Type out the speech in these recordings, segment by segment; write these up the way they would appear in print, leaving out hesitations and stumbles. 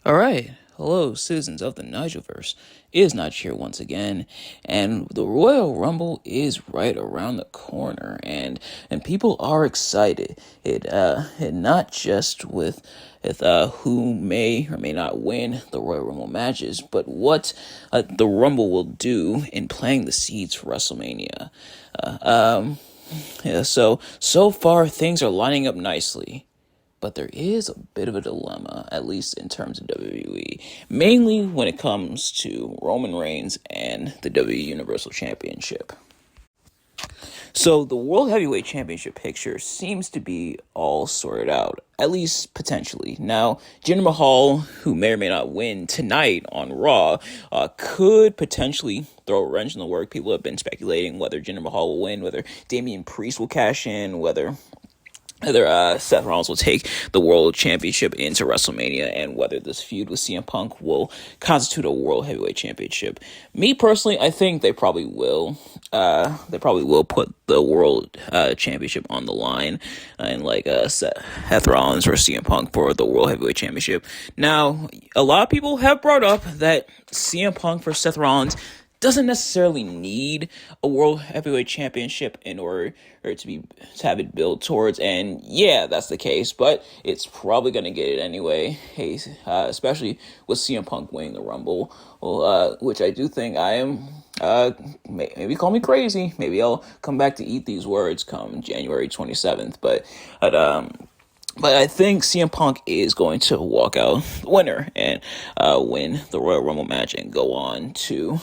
All right. Hello, citizens of the Nigelverse. It is Nige here once again, and the Royal Rumble is right around the corner, and people are excited. It not just with who may or may not win the Royal Rumble matches, but what the Rumble will do in planting the seeds for WrestleMania. Yeah, so far things are lining up nicely. But there is a bit of a dilemma, at least in terms of WWE, mainly when it comes to Roman Reigns and the WWE Universal Championship. So the World Heavyweight Championship picture seems to be all sorted out, at least potentially. Now, Jinder Mahal, who may or may not win tonight on Raw, could potentially throw a wrench in the work. People have been speculating whether Jinder Mahal will win, whether Damian Priest will cash in, whether Seth Rollins will take the World Championship into WrestleMania, and whether this feud with CM Punk will constitute a World Heavyweight Championship. Me personally, I think they probably will. They probably will put the World Championship on the line, and like Seth Rollins or CM Punk for the World Heavyweight Championship. Now, a lot of people have brought up that CM Punk for Seth Rollins doesn't necessarily need a World Heavyweight Championship in order to have it built towards, and yeah, that's the case, but it's probably going to get it anyway, especially with CM Punk winning the Rumble, which I do think I am, maybe call me crazy, maybe I'll come back to eat these words come January 27th, but I think CM Punk is going to walk out the winner and win the Royal Rumble match and go on to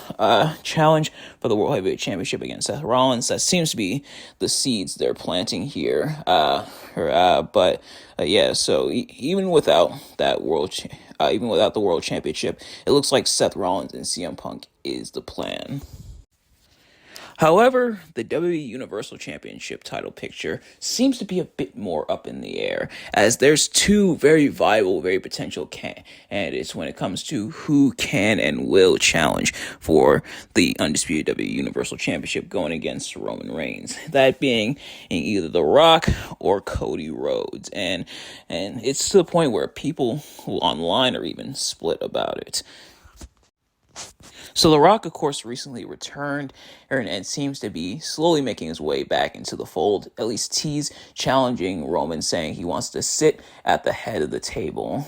challenge for the World Heavyweight Championship against Seth Rollins. That seems to be the seeds they're planting here. Yeah, so even without that even without the World Championship, it looks like Seth Rollins and CM Punk is the plan. However, the WWE Universal Championship title picture seems to be a bit more up in the air, as there's two very viable, very potential candidates when it comes to who can and will challenge for the Undisputed WWE Universal Championship going against Roman Reigns. That being in either The Rock or Cody Rhodes. And it's to the point where people online are even split about it. So The Rock, of course, recently returned and seems to be slowly making his way back into the fold, at least tease challenging Roman, saying he wants to sit at the head of the table.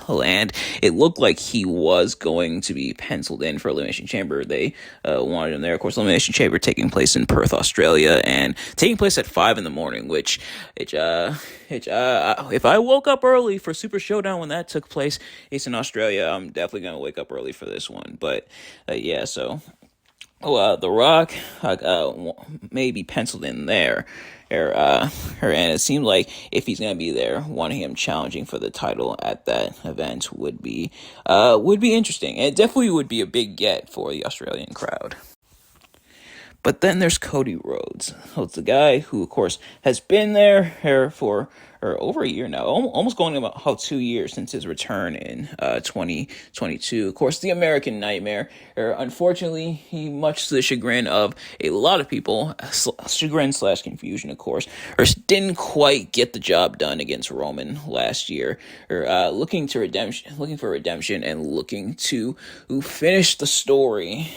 And it looked like he was going to be penciled in for Elimination Chamber. They wanted him there. Of course, Elimination Chamber taking place in Perth, Australia, and taking place at 5 a.m, which if I woke up early for Super Showdown when that took place, it's in Australia, I'm definitely going to wake up early for this one. But yeah, so The Rock may be penciled in there, and it seemed like if he's gonna be there, wanting him challenging for the title at that event would be interesting. And it definitely would be a big get for the Australian crowd. But then there's Cody Rhodes. It's the guy who, of course, has been there for over a year now, almost going about 2 years since his return in 2022. Of course, the American Nightmare. Unfortunately, he, much to the chagrin of a lot of people, chagrin/confusion, of course, didn't quite get the job done against Roman last year. Looking for redemption and looking to finish the story.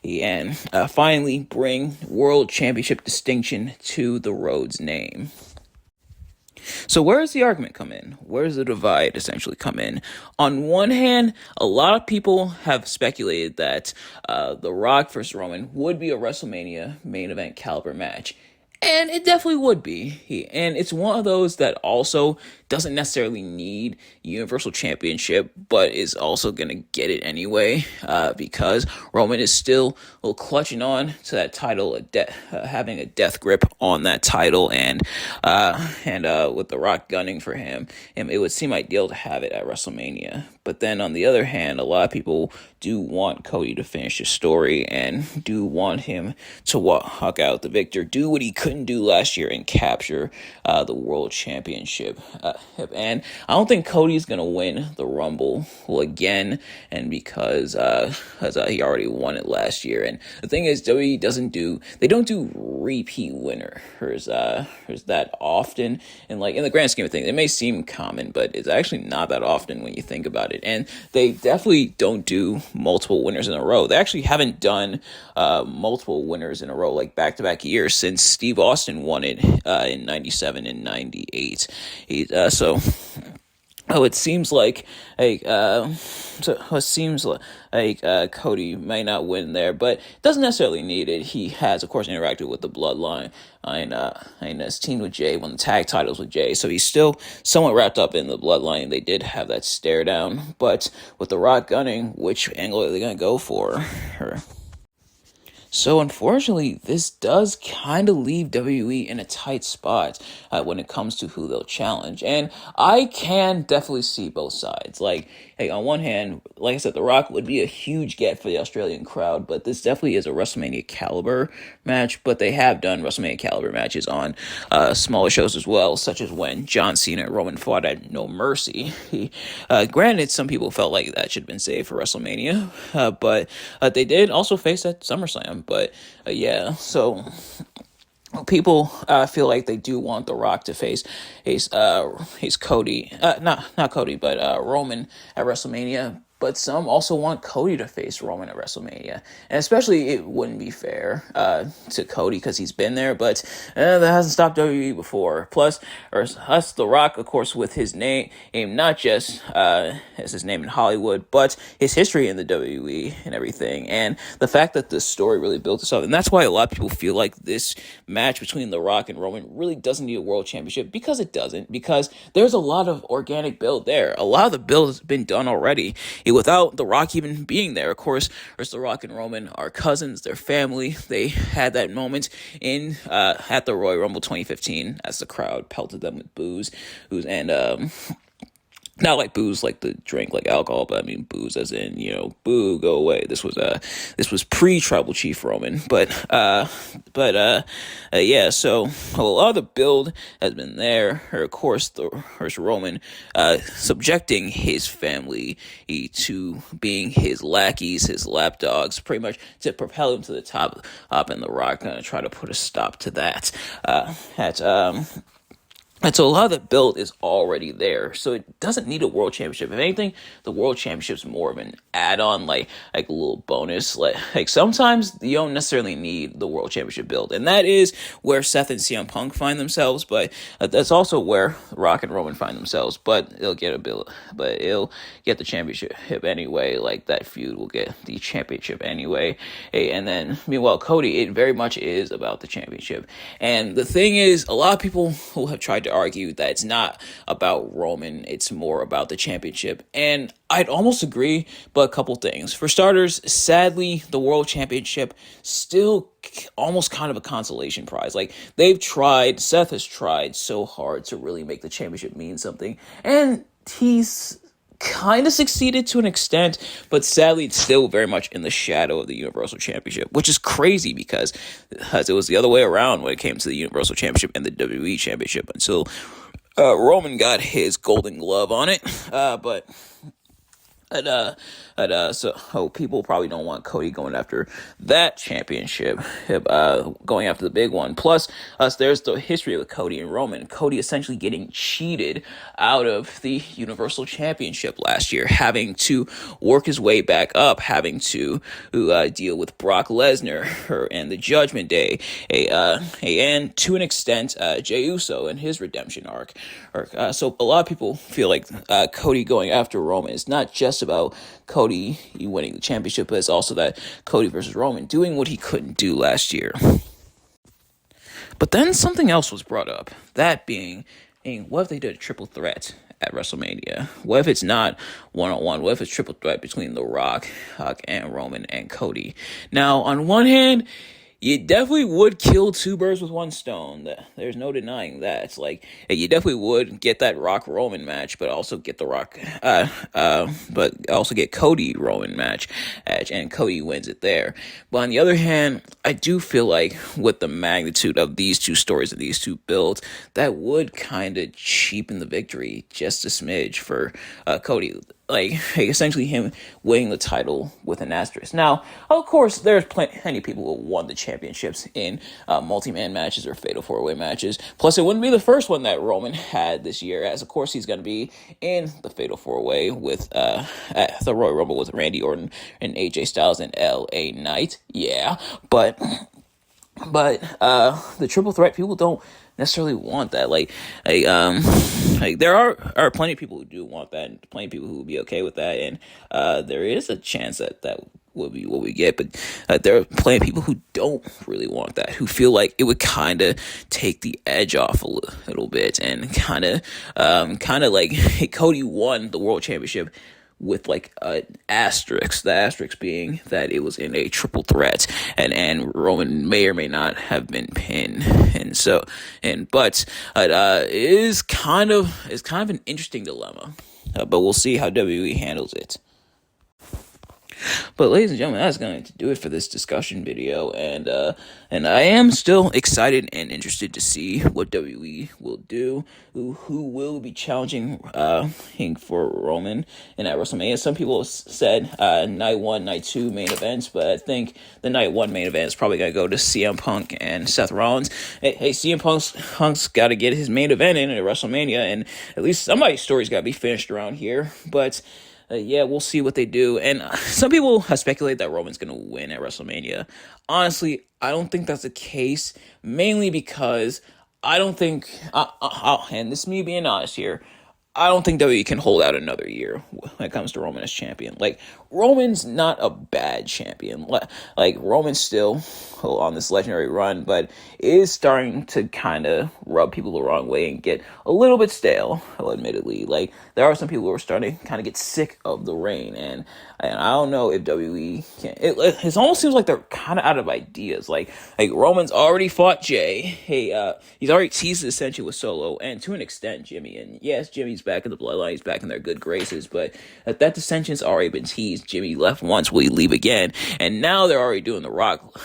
And finally bring World Championship distinction to the Rhodes name. So where does the argument come in? Where does the divide essentially come in? On one hand, a lot of people have speculated that The Rock versus Roman would be a WrestleMania main event caliber match. And it definitely would be. And it's one of those that also doesn't necessarily need Universal Championship, but is also going to get it anyway, because Roman is still clutching on to that title, having a death grip on that title, and with The Rock gunning for him, it would seem ideal to have it at WrestleMania. But then on the other hand, a lot of people do want Cody to finish his story and do want him to walk out the victor, do what he couldn't couldn't do last year and capture the World Championship. And I don't think Cody's going to win the Rumble again, and because he already won it last year. And the thing is, WWE don't do repeat winners that often. And like in the grand scheme of things, it may seem common, but it's actually not that often when you think about it. And they definitely don't do multiple winners in a row. They actually haven't done multiple winners in a row, like back-to-back years, since Steve Austin won it in 97 and 98. It seems like Cody may not win there, but doesn't necessarily need it. He has, of course, interacted with the Bloodline and his team with Jay, won the tag titles with Jay, so he's still somewhat wrapped up in the Bloodline. They did have that stare down, but with The Rock gunning, which angle are they going to go for? So unfortunately, this does kind of leave WWE in a tight spot when it comes to who they'll challenge. And I can definitely see both sides. Like, hey, on one hand, like I said, The Rock would be a huge get for the Australian crowd, but this definitely is a WrestleMania caliber match. But they have done WrestleMania caliber matches on smaller shows as well, such as when John Cena and Roman fought at No Mercy. Granted, some people felt like that should have been saved for WrestleMania, but they did also face at SummerSlam. But so people feel like they do want The Rock to face Cody, not Cody, but Roman at WrestleMania. But some also want Cody to face Roman at WrestleMania. And especially it wouldn't be fair to Cody because he's been there, but that hasn't stopped WWE before. Plus, us, The Rock, of course, with his name, not just as his name in Hollywood, but his history in the WWE and everything. And the fact that the story really built itself. And that's why a lot of people feel like this match between The Rock and Roman really doesn't need a world championship, because it doesn't. Because there's a lot of organic build there. A lot of the build has been done already. Without The Rock even being there. Of course, The Rock and Roman are cousins, they're family. They had that moment at the Royal Rumble 2015 as the crowd pelted them with booze, and not like booze like the drink, like alcohol, but I mean booze as in, boo, go away. This was pre-Tribal Chief Roman, so a lot of the build has been there. Of course, there's Roman subjecting his family to being his lackeys, his lapdogs, pretty much to propel him to the top, and The Rock gonna try to put a stop to that. And so a lot of the build is already there, so it doesn't need a world championship. If anything, the world championship's more of an add-on, like a little bonus. Like sometimes you don't necessarily need the world championship build, and that is where Seth and CM Punk find themselves. But that's also where Rock and Roman find themselves. But it'll get the championship anyway. Like that feud will get the championship anyway. And then meanwhile, Cody, it very much is about the championship. And the thing is, a lot of people who have tried to argue that it's not about Roman, it's more about the championship. And I'd almost agree, but a couple things. For starters, sadly, the World Championship still almost kind of a consolation prize. Like, Seth has tried so hard to really make the championship mean something, and he's kind of succeeded to an extent, but sadly it's still very much in the shadow of the Universal Championship, which is crazy because it was the other way around when it came to the Universal Championship and the WWE Championship until Roman got his golden glove on it. So people probably don't want Cody going after that championship, going after the big one. Plus, there's the history with Cody and Roman. Cody essentially getting cheated out of the Universal Championship last year, having to work his way back up, having to deal with Brock Lesnar and the Judgment Day, and to an extent, Jey Uso and his redemption arc. So a lot of people feel like Cody going after Roman is not just about Cody winning the championship, but it's also that Cody versus Roman doing what he couldn't do last year. But then something else was brought up, that being, what if they did a triple threat at WrestleMania? What if it's not one-on-one? What if it's triple threat between The Rock, and Roman and Cody? Now, on one hand, you definitely would kill two birds with one stone. There's no denying that. It's like you definitely would get that Rock Roman match, but also get the Rock, but also get Cody Roman match, and Cody wins it there. But on the other hand, I do feel like with the magnitude of these two stories and these two builds, that would kind of cheapen the victory just a smidge for Cody. Like essentially him winning the title with an asterisk. Now, of course, there's plenty of people who won the championships in multi-man matches or fatal four-way matches. Plus, it wouldn't be the first one that Roman had this year, as of course he's going to be in the fatal four-way with at the Royal Rumble with Randy Orton and AJ Styles and LA Knight. Yeah, but the triple threat, people don't necessarily want that. Like there are plenty of people who do want that, and plenty of people who would be okay with that, and there is a chance that will be what we get. But there are plenty of people who don't really want that, who feel like it would kind of take the edge off a little bit, and kind of like Cody won the world championship with like an asterisk, the asterisk being that it was in a triple threat, and Roman may or may not have been pinned, but it is kind of an interesting dilemma, but we'll see how WWE handles it. But ladies and gentlemen, that's going to do it for this discussion video, and I am still excited and interested to see what WWE will do, who will be challenging for Roman in at WrestleMania. Some people have said night 1, night 2 main events, but I think the night 1 main event is probably going to go to CM Punk and Seth Rollins. Hey, CM Punk's got to get his main event in at WrestleMania, and at least somebody's story's got to be finished around here, but yeah, we'll see what they do. And some people have speculated that Roman's going to win at WrestleMania. Honestly, I don't think that's the case, mainly because I don't think, and this is me being honest here, I don't think WWE can hold out another year when it comes to Roman as champion. Like, Roman's not a bad champion. Like, Roman's still on this legendary run, but is starting to kind of rub people the wrong way and get a little bit stale, admittedly. Like, there are some people who are starting to kind of get sick of the reign, and I don't know if WWE can. It almost seems like they're kind of out of ideas. Like Roman's already fought Jay. Hey, he's already teased his ascension with Solo, and to an extent, Jimmy. And yes, Jimmy's back in the bloodline. He's back in their good graces, but that dissension's already been teased. Jimmy left once, will he leave again? And now they're already doing the Rock.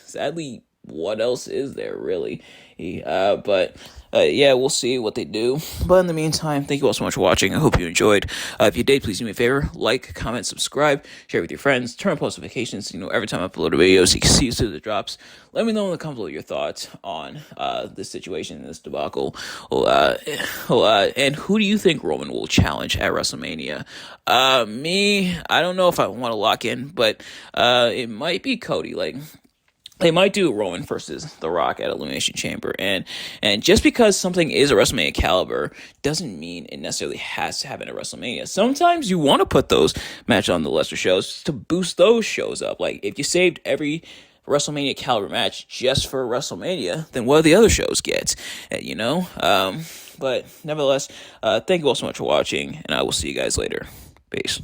Sadly, what else is there, really? Yeah, we'll see what they do. But in the meantime, thank you all so much for watching. I hope you enjoyed. If you did, please do me a favor. Like, comment, subscribe, share with your friends, turn on post notifications so you know every time I upload a video so you can see as soon as it drops. Let me know in the comments below your thoughts on this situation, this debacle. And who do you think Roman will challenge at WrestleMania? Me, I don't know if I want to lock in, but it might be Cody. Like, they might do Roman versus The Rock at Elimination Chamber, and just because something is a WrestleMania caliber doesn't mean it necessarily has to happen at WrestleMania. Sometimes you want to put those matches on the lesser shows to boost those shows up. Like, if you saved every WrestleMania caliber match just for WrestleMania, then what do the other shows get? But nevertheless, thank you all so much for watching, and I will see you guys later. Peace.